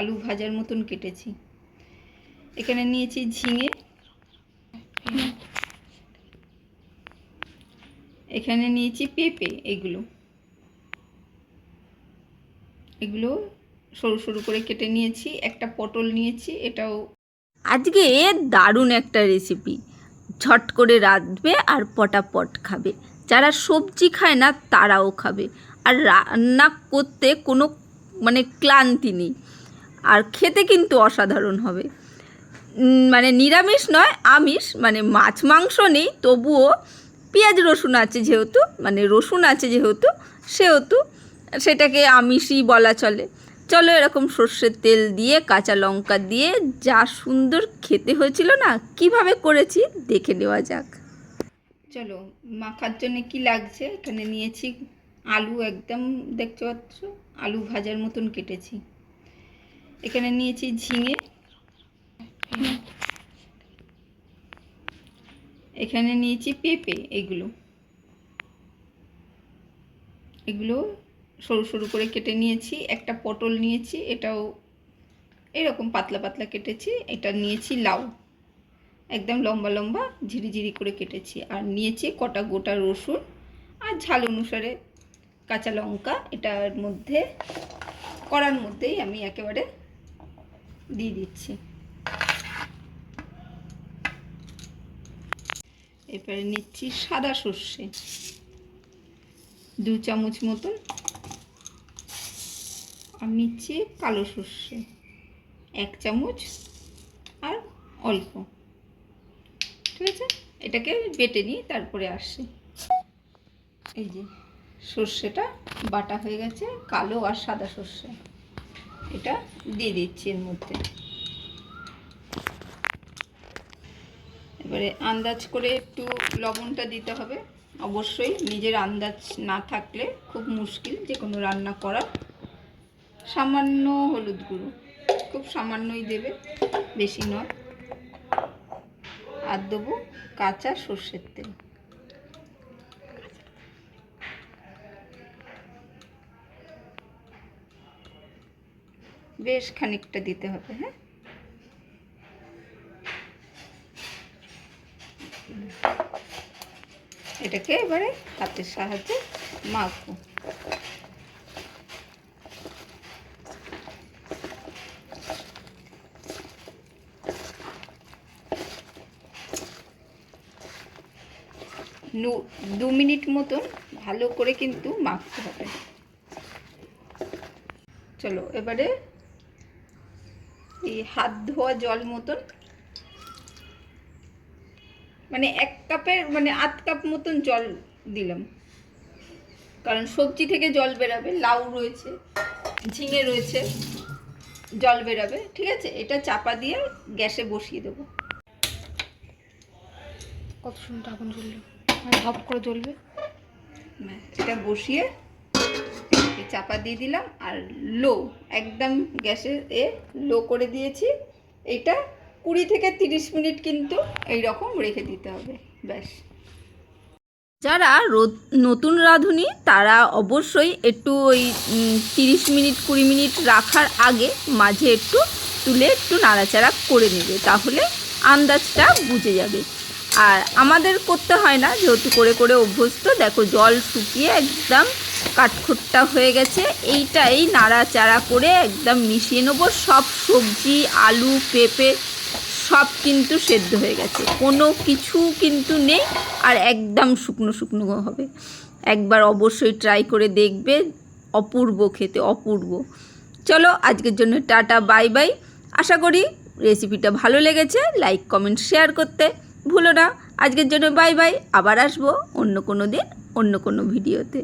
আলু ভাজার মতন কেটেছি। এখানে নিয়েছি ঝিঙে, এখানে নিয়েছি পেঁপে। এগুলো সরু সরু করে কেটে নিয়েছি। একটা পটল নিয়েছি, এটাও। আজকে দারুণ একটা রেসিপি, ঝট করে রাঁধবে আর পটাপট খাবে। যারা সবজি খায় না তারাও খাবে, আর রান্না করতে কোনো ক্লান্তি নেই, আর খেতে কিন্তু অসাধারণ হবে। নিরামিষ নয়, আমিষ, মাছ মাংস নেই, তবুও পেঁয়াজ রসুন আছে যেহেতু, রসুন আছে যেহেতু সেটাকে আমিষই বলা চলে। চলো, এরকম সর্ষের তেল দিয়ে কাঁচা লঙ্কা দিয়ে যা সুন্দর খেতে হয়েছিল না, কিভাবে করেছি দেখে নেওয়া যাক। চলো, মাখার জন্য কি লাগছে। এখানে নিয়েছি আলু, একদম দেখতে পাচ্ছ আলু ভাজার মতন কেটেছি। এখানে নিয়েছি ঝিঙে, এখানে নিয়েছি পেঁপে। এগুলো সরু সরু করে কেটে নিয়েছি। একটা পটল নিয়েছি, এটাও এরকম পাতলা পাতলা কেটেছি। এটা নিয়েছি লাউ, একদম লম্বা লম্বা ঝিরিঝিরি করে কেটেছি। আর নিয়েছি কটা গোটা রসুন আর ঝাল অনুসারে কাঁচা লঙ্কা। এটার মধ্যে কড়ার মধ্যেই আমি একেবারে দিয়ে দিচ্ছি। এরপরে নিচ্ছি সাদা সর্ষে 2 চামচ মতন, আর নিচ্ছি কালো সর্ষে 1 চামচ, আর অল্প। ঠিক আছে, এটাকে বেটে নিই, তারপরে আসছি। এই যে সর্ষেটা বাটা হয়ে গেছে, কালো আর সাদা সর্ষে। এটা দিয়ে দিচ্ছি এর মধ্যে। এবারে আন্দাজ করে একটু লবণটা দিতে হবে। অবশ্যই নিজের আন্দাজ না থাকলে খুব মুশকিল যে কোনো রান্না করা। সামান্য হলুদ গুঁড়ো, খুব সামান্যই দেবে, বেশি নয়। আর দেবো কাঁচা সর্ষের তেল। বেশ খানিকটা দিতে হবে। হ্যাঁ, এটাকে এবারে হাতের সাহায্যে মাখবো। দু মিনিট মতন ভালো করে কিন্তু মাখতে হবে। চলো, এবারে এই হাত ধোয়া জল মতন, 1 কাপের আধ কাপ মতন জল দিলাম, কারণ সবজি থেকে জল বেরাবে, লাউ রয়েছে, ঝিঙে রয়েছে, জল বেরাবে। ঠিক আছে, এটা চাপা দিয়ে গ্যাসে বসিয়ে দেবো। কত সুন্দর আগুন জ্বললো, ধপ করে জ্বলবে। এটা বসিয়ে চাপা দিয়ে দিলাম, আর একদম গ্যাসের লো করে দিয়েছি। এটা 20 থেকে 30 মিনিট কিন্তু এইরকম রেখে দিতে হবে, ব্যাস। যারা নতুন রাঁধুনি তারা অবশ্যই একটু ওই 30 মিনিট 20 মিনিট রাখার আগে মাঝে একটু তুলে একটু নাড়াচাড়া করে নেবে, তাহলে আন্দাজটা বুঝে যাবে। আর আমাদের করতে হয় না, যেহেতু করে করে অভ্যস্ত। দেখো, জল শুকিয়ে একদম কাঠখোট্টা হয়ে গেছে। এইটাই নাড়াচাড়া করে একদম মিশিয়ে নেবো। সব সবজি, আলু, পেঁপে সব কিন্তু সেদ্ধ হয়ে গেছে, কোনো কিছু কিন্তু নেই, আর একদম শুকনো শুকনো হবে। একবার অবশ্যই ট্রাই করে দেখবে, অপূর্ব খেতে, অপূর্ব। চলো, আজকের জন্য টাটা, বাই বাই। আশা করি রেসিপিটা ভালো লেগেছে। লাইক, কমেন্ট, শেয়ার করতে ভুলো না। আজকের জন্য বাই বাই। আবার আসবো অন্য কোনো দিন, অন্য কোনো ভিডিওতে।